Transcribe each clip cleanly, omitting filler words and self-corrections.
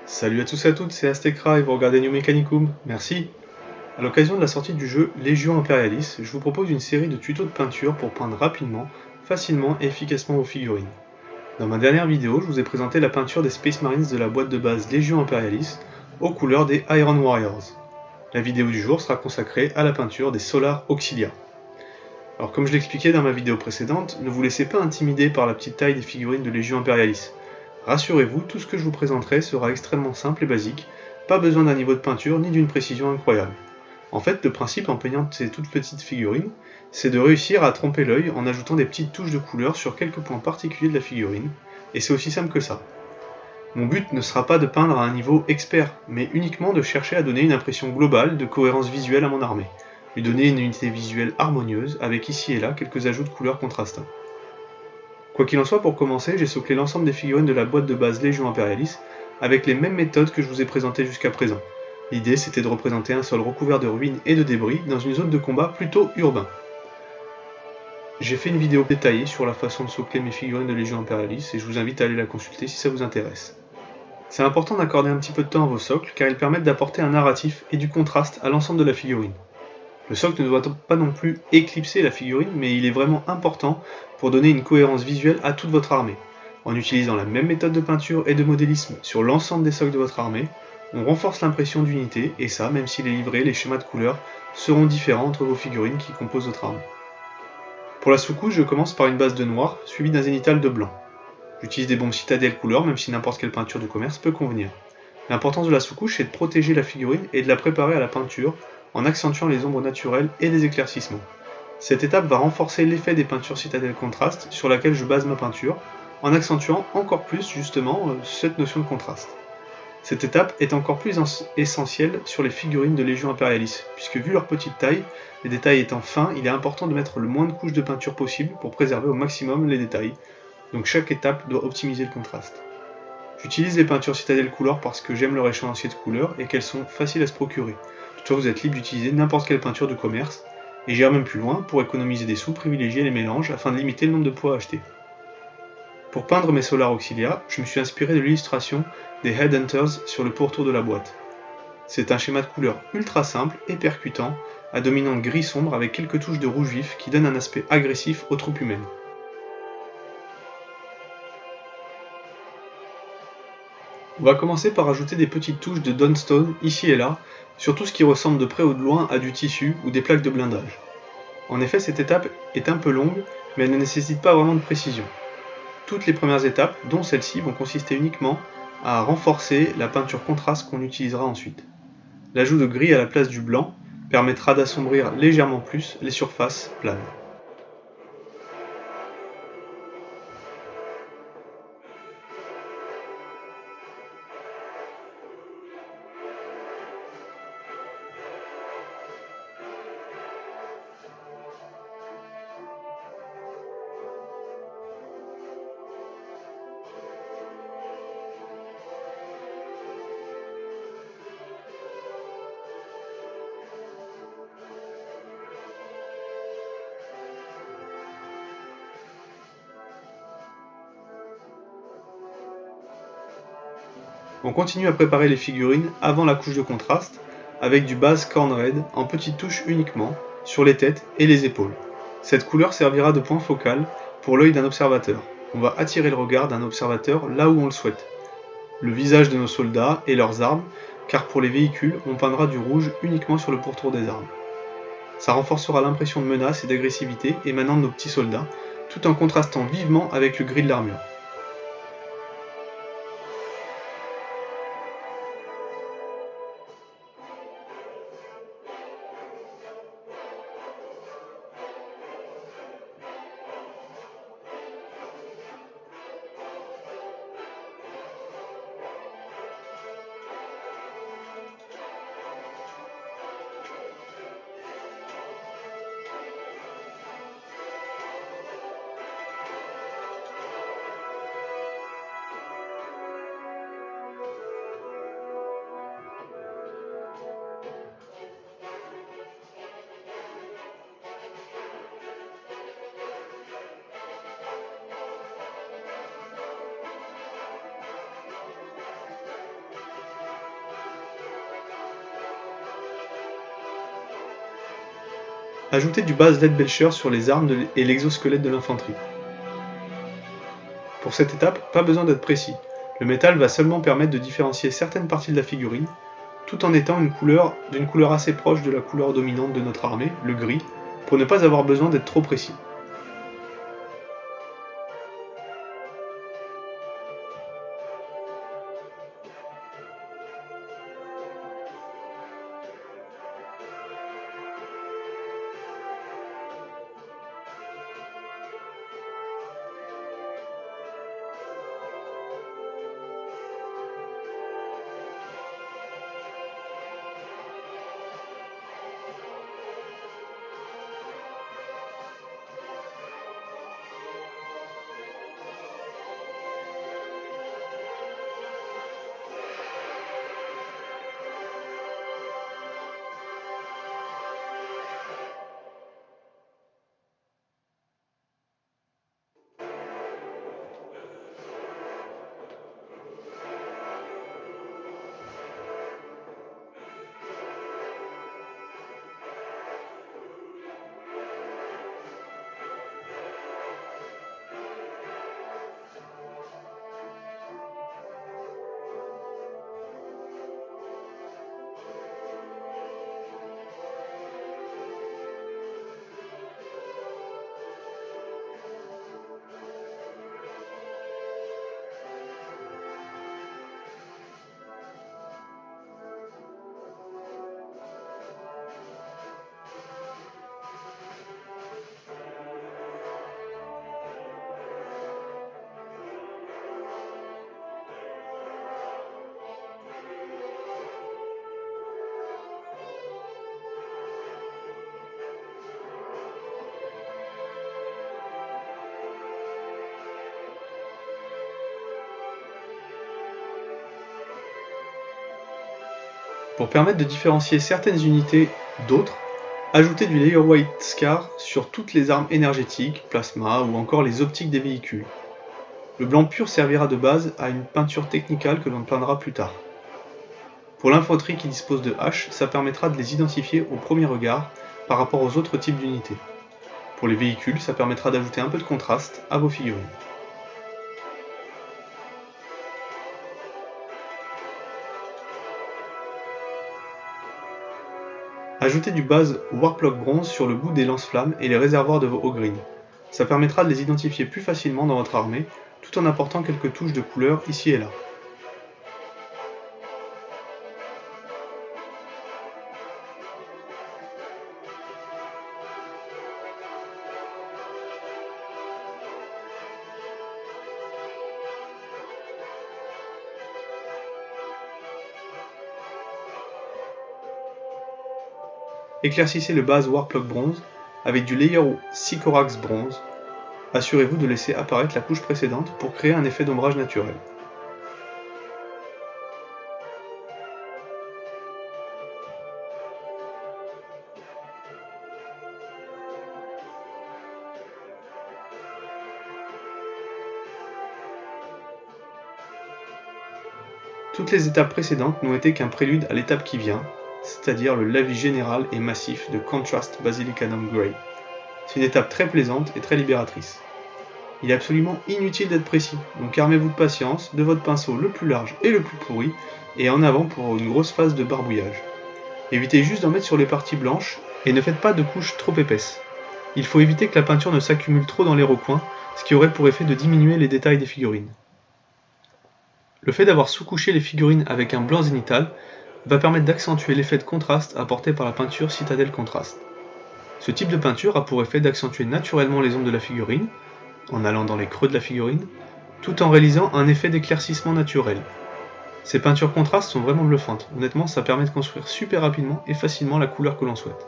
Salut à tous et à toutes, c'est Aztecra et vous regardez New Mechanicum, merci. À l'occasion de la sortie du jeu Légion Imperialis, je vous propose une série de tutos de peinture pour peindre rapidement, facilement et efficacement vos figurines. Dans ma dernière vidéo, je vous ai présenté la peinture des Space Marines de la boîte de base Légion Imperialis aux couleurs des Iron Warriors. La vidéo du jour sera consacrée à la peinture des Solar Auxilia. Alors comme je l'expliquais dans ma vidéo précédente, ne vous laissez pas intimider par la petite taille des figurines de Légion Imperialis. Rassurez-vous, tout ce que je vous présenterai sera extrêmement simple et basique, pas besoin d'un niveau de peinture ni d'une précision incroyable. En fait, le principe en peignant ces toutes petites figurines, c'est de réussir à tromper l'œil en ajoutant des petites touches de couleur sur quelques points particuliers de la figurine, et c'est aussi simple que ça. Mon but ne sera pas de peindre à un niveau expert, mais uniquement de chercher à donner une impression globale de cohérence visuelle à mon armée, lui donner une unité visuelle harmonieuse avec ici et là quelques ajouts de couleurs contrastants. Quoi qu'il en soit, pour commencer, j'ai soclé l'ensemble des figurines de la boîte de base Légion Imperialis avec les mêmes méthodes que je vous ai présentées jusqu'à présent. L'idée c'était de représenter un sol recouvert de ruines et de débris dans une zone de combat plutôt urbain. J'ai fait une vidéo détaillée sur la façon de socler mes figurines de Légion Imperialis et je vous invite à aller la consulter si ça vous intéresse. C'est important d'accorder un petit peu de temps à vos socles car ils permettent d'apporter un narratif et du contraste à l'ensemble de la figurine. Le socle ne doit pas non plus éclipser la figurine, mais il est vraiment important pour donner une cohérence visuelle à toute votre armée. En utilisant la même méthode de peinture et de modélisme sur l'ensemble des socles de votre armée, on renforce l'impression d'unité, et ça même si les livrets, les schémas de couleurs seront différents entre vos figurines qui composent votre armée. Pour la sous-couche, je commence par une base de noir, suivie d'un zénithal de blanc. J'utilise des bombes citadelles couleur, même si n'importe quelle peinture du commerce peut convenir. L'importance de la sous-couche est de protéger la figurine et de la préparer à la peinture en accentuant les ombres naturelles et les éclaircissements. Cette étape va renforcer l'effet des peintures citadelles contraste sur laquelle je base ma peinture, en accentuant encore plus justement cette notion de contraste. Cette étape est encore plus essentielle sur les figurines de Légion Imperialis, puisque vu leur petite taille, les détails étant fins, il est important de mettre le moins de couches de peinture possible pour préserver au maximum les détails, donc chaque étape doit optimiser le contraste. J'utilise les peintures citadelles couleur parce que j'aime leur échéancier de couleurs et qu'elles sont faciles à se procurer. Toutefois, vous êtes libre d'utiliser n'importe quelle peinture de commerce, et j'irai même plus loin, pour économiser des sous, privilégier les mélanges afin de limiter le nombre de pots à acheter. Pour peindre mes Solar Auxilia, je me suis inspiré de l'illustration des Headhunters sur le pourtour de la boîte. C'est un schéma de couleurs ultra simple et percutant, à dominante gris sombre avec quelques touches de rouge vif qui donnent un aspect agressif aux troupes humaines. On va commencer par ajouter des petites touches de Dawnstone ici et là, sur tout ce qui ressemble de près ou de loin à du tissu ou des plaques de blindage. En effet, cette étape est un peu longue, mais elle ne nécessite pas vraiment de précision. Toutes les premières étapes, dont celle-ci, vont consister uniquement à renforcer la peinture contraste qu'on utilisera ensuite. L'ajout de gris à la place du blanc permettra d'assombrir légèrement plus les surfaces planes. On continue à préparer les figurines avant la couche de contraste, avec du base Corn Red en petites touches uniquement, sur les têtes et les épaules. Cette couleur servira de point focal pour l'œil d'un observateur. On va attirer le regard d'un observateur là où on le souhaite. Le visage de nos soldats et leurs armes, car pour les véhicules, on peindra du rouge uniquement sur le pourtour des armes. Ça renforcera l'impression de menace et d'agressivité émanant de nos petits soldats, tout en contrastant vivement avec le gris de l'armure. Ajoutez du base Leadbelcher sur les armes et l'exosquelette de l'infanterie. Pour cette étape, pas besoin d'être précis. Le métal va seulement permettre de différencier certaines parties de la figurine, tout en étant d'une couleur assez proche de la couleur dominante de notre armée, le gris, pour ne pas avoir besoin d'être trop précis. Pour permettre de différencier certaines unités d'autres, ajoutez du Layer White Scar sur toutes les armes énergétiques, plasma ou encore les optiques des véhicules. Le blanc pur servira de base à une peinture technicale que l'on peindra plus tard. Pour l'infanterie qui dispose de haches, ça permettra de les identifier au premier regard par rapport aux autres types d'unités. Pour les véhicules, ça permettra d'ajouter un peu de contraste à vos figurines. Ajoutez du base Warplock bronze sur le bout des lance-flammes et les réservoirs de vos Ogryns. Ça permettra de les identifier plus facilement dans votre armée, tout en apportant quelques touches de couleur ici et là. Éclaircissez le base Warplock bronze avec du layer Sycorax bronze. Assurez-vous de laisser apparaître la couche précédente pour créer un effet d'ombrage naturel. Toutes les étapes précédentes n'ont été qu'un prélude à l'étape qui vient, c'est-à-dire le lavis général et massif de Contrast Basilicanum Grey. C'est une étape très plaisante et très libératrice. Il est absolument inutile d'être précis, donc armez-vous de patience, de votre pinceau le plus large et le plus pourri, et en avant pour une grosse phase de barbouillage. Évitez juste d'en mettre sur les parties blanches, et ne faites pas de couches trop épaisses. Il faut éviter que la peinture ne s'accumule trop dans les recoins, ce qui aurait pour effet de diminuer les détails des figurines. Le fait d'avoir sous-couché les figurines avec un blanc zénital va permettre d'accentuer l'effet de contraste apporté par la peinture Citadel Contrast. Ce type de peinture a pour effet d'accentuer naturellement les ombres de la figurine, en allant dans les creux de la figurine, tout en réalisant un effet d'éclaircissement naturel. Ces peintures contrastes sont vraiment bluffantes, honnêtement ça permet de construire super rapidement et facilement la couleur que l'on souhaite.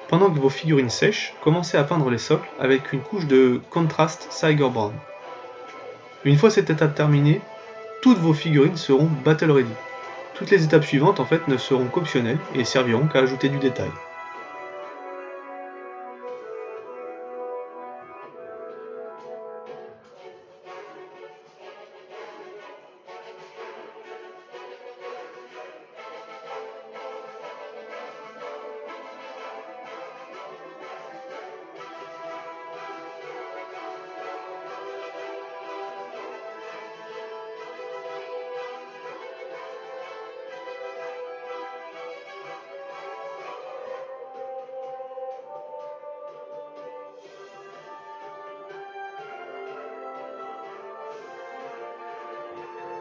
Pendant que vos figurines sèchent, commencez à peindre les socles avec une couche de Contrast Tiger Brown. Une fois cette étape terminée, toutes vos figurines seront battle ready. Toutes les étapes suivantes en fait ne seront qu'optionnelles et serviront qu'à ajouter du détail.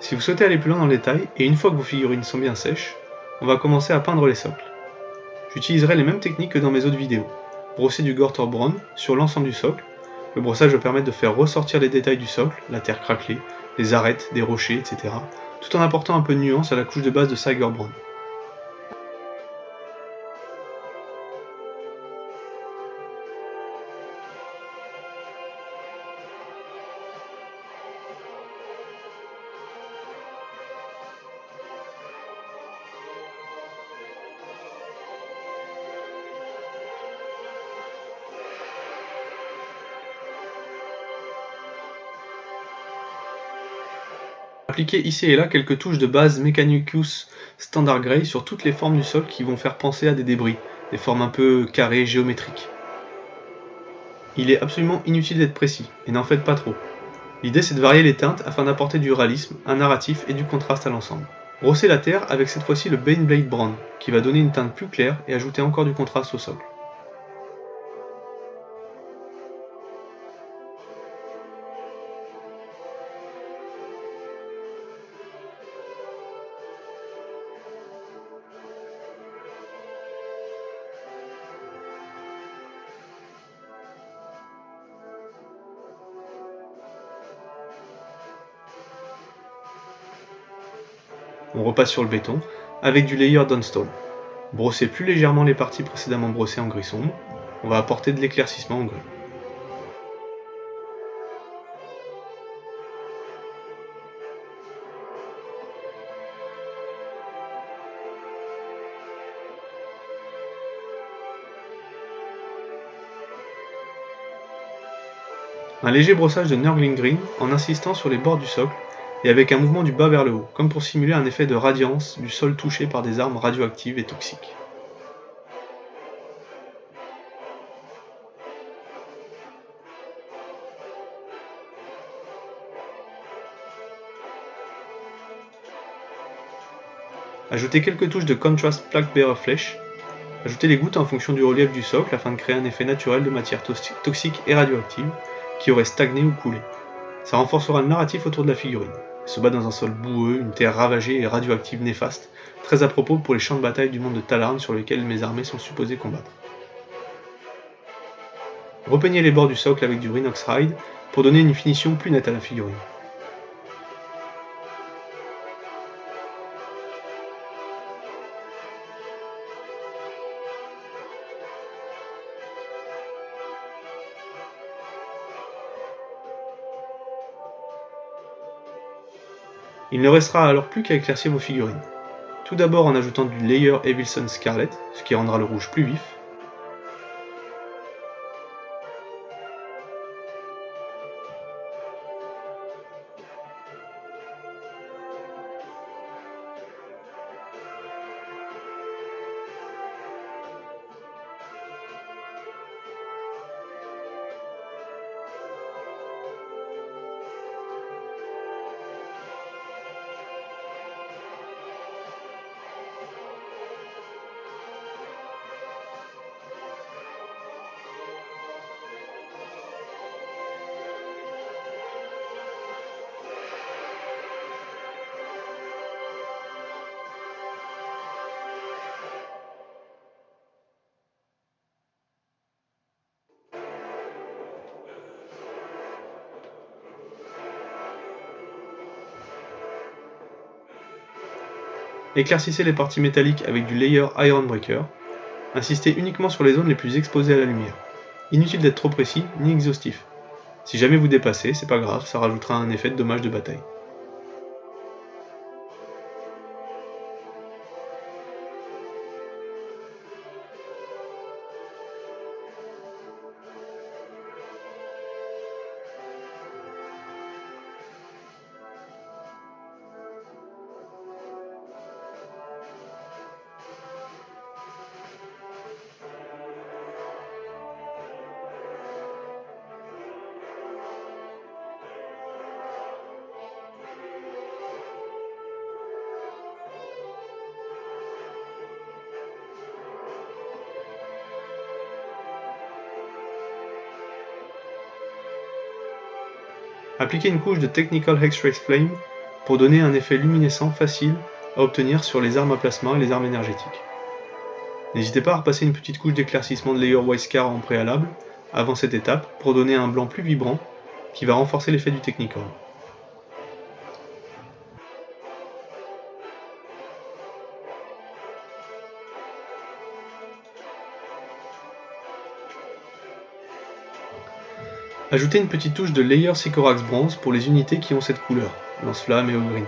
Si vous souhaitez aller plus loin dans le détail, et une fois que vos figurines sont bien sèches, on va commencer à peindre les socles. J'utiliserai les mêmes techniques que dans mes autres vidéos. Brosser du Gorter Brown sur l'ensemble du socle. Le brossage va permettre de faire ressortir les détails du socle, la terre craquelée, les arêtes, des rochers, etc. tout en apportant un peu de nuance à la couche de base de Tiger Brown. Appliquez ici et là quelques touches de base Mechanicus Standard Grey sur toutes les formes du sol qui vont faire penser à des débris, des formes un peu carrées, géométriques. Il est absolument inutile d'être précis, et n'en faites pas trop. L'idée c'est de varier les teintes afin d'apporter du réalisme, un narratif et du contraste à l'ensemble. Brossez la terre avec cette fois-ci le Baneblade Brown, qui va donner une teinte plus claire et ajouter encore du contraste au socle. On repasse sur le béton, avec du layer Dunstone. Brossez plus légèrement les parties précédemment brossées en gris sombre, on va apporter de l'éclaircissement en gris. Un léger brossage de Nurgling Green en insistant sur les bords du socle et avec un mouvement du bas vers le haut, comme pour simuler un effet de radiance du sol touché par des armes radioactives et toxiques. Ajoutez quelques touches de Contrast Black Bearer Flesh. Ajoutez les gouttes en fonction du relief du socle afin de créer un effet naturel de matière toxique et radioactive qui aurait stagné ou coulé. Ça renforcera le narratif autour de la figurine. Elle se bat dans un sol boueux, une terre ravagée et radioactive néfaste, très à propos pour les champs de bataille du monde de Talarn sur lesquels mes armées sont supposées combattre. Repeignez les bords du socle avec du Rhinox Hide pour donner une finition plus nette à la figurine. Il ne restera alors plus qu'à éclaircir vos figurines. Tout d'abord en ajoutant du layer Evilson Scarlet, ce qui rendra le rouge plus vif. Éclaircissez les parties métalliques avec du layer Iron Breaker. Insistez uniquement sur les zones les plus exposées à la lumière. Inutile d'être trop précis ni exhaustif. Si jamais vous dépassez, c'est pas grave, ça rajoutera un effet de dommage de bataille. Appliquez une couche de Technical X-Ray Flame pour donner un effet luminescent facile à obtenir sur les armes à plasma et les armes énergétiques. N'hésitez pas à repasser une petite couche d'éclaircissement de Layer Wisecar en préalable, avant cette étape, pour donner un blanc plus vibrant qui va renforcer l'effet du Technical. Ajoutez une petite touche de Layer Sycorax Bronze pour les unités qui ont cette couleur, lance-flamme et green.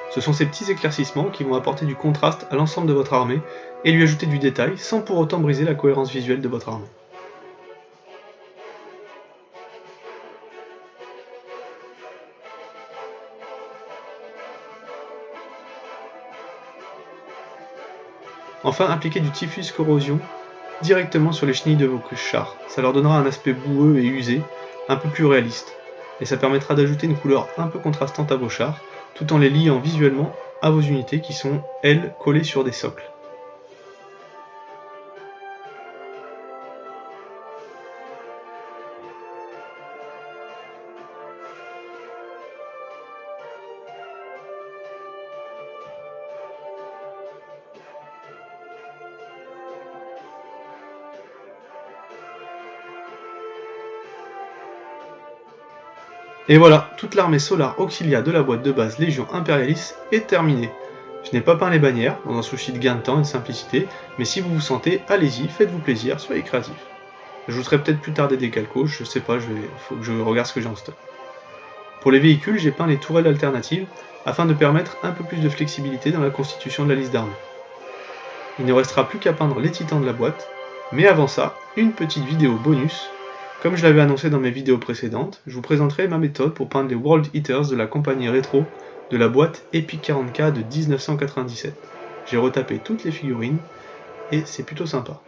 Ce sont ces petits éclaircissements qui vont apporter du contraste à l'ensemble de votre armée et lui ajouter du détail sans pour autant briser la cohérence visuelle de votre armée. Enfin, appliquez du Diffuse Corrosion directement sur les chenilles de vos chars, ça leur donnera un aspect boueux et usé, un peu plus réaliste, et ça permettra d'ajouter une couleur un peu contrastante à vos chars, tout en les liant visuellement à vos unités qui sont, elles, collées sur des socles. Et voilà, toute l'armée Solar Auxilia de la boîte de base Légion Imperialis est terminée. Je n'ai pas peint les bannières, dans un souci de gain de temps et de simplicité, mais si vous vous sentez, allez-y, faites-vous plaisir, soyez créatifs. J'ajouterai peut-être plus tard des décalcos, je sais pas, faut que je regarde ce que j'ai en stock. Pour les véhicules, j'ai peint les tourelles alternatives, afin de permettre un peu plus de flexibilité dans la constitution de la liste d'armées. Il ne restera plus qu'à peindre les titans de la boîte, mais avant ça, une petite vidéo bonus. Comme je l'avais annoncé dans mes vidéos précédentes, je vous présenterai ma méthode pour peindre les World Eaters de la compagnie rétro de la boîte Epic 40K de 1997. J'ai retapé toutes les figurines et c'est plutôt sympa.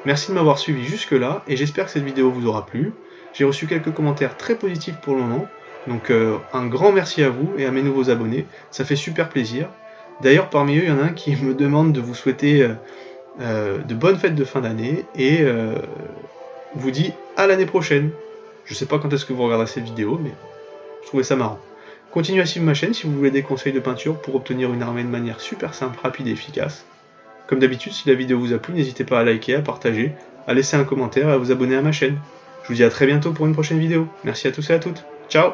Merci de m'avoir suivi jusque là et j'espère que cette vidéo vous aura plu. J'ai reçu quelques commentaires très positifs pour le moment, donc un grand merci à vous et à mes nouveaux abonnés, ça fait super plaisir. D'ailleurs parmi eux il y en a un qui me demande de vous souhaiter de bonnes fêtes de fin d'année et vous dit à l'année prochaine. Je sais pas quand est-ce que vous regarderez cette vidéo, mais je trouvais ça marrant. Continuez à suivre ma chaîne si vous voulez des conseils de peinture pour obtenir une armée de manière super simple, rapide et efficace. Comme d'habitude, si la vidéo vous a plu, n'hésitez pas à liker, à partager, à laisser un commentaire et à vous abonner à ma chaîne. Je vous dis à très bientôt pour une prochaine vidéo. Merci à tous et à toutes. Ciao!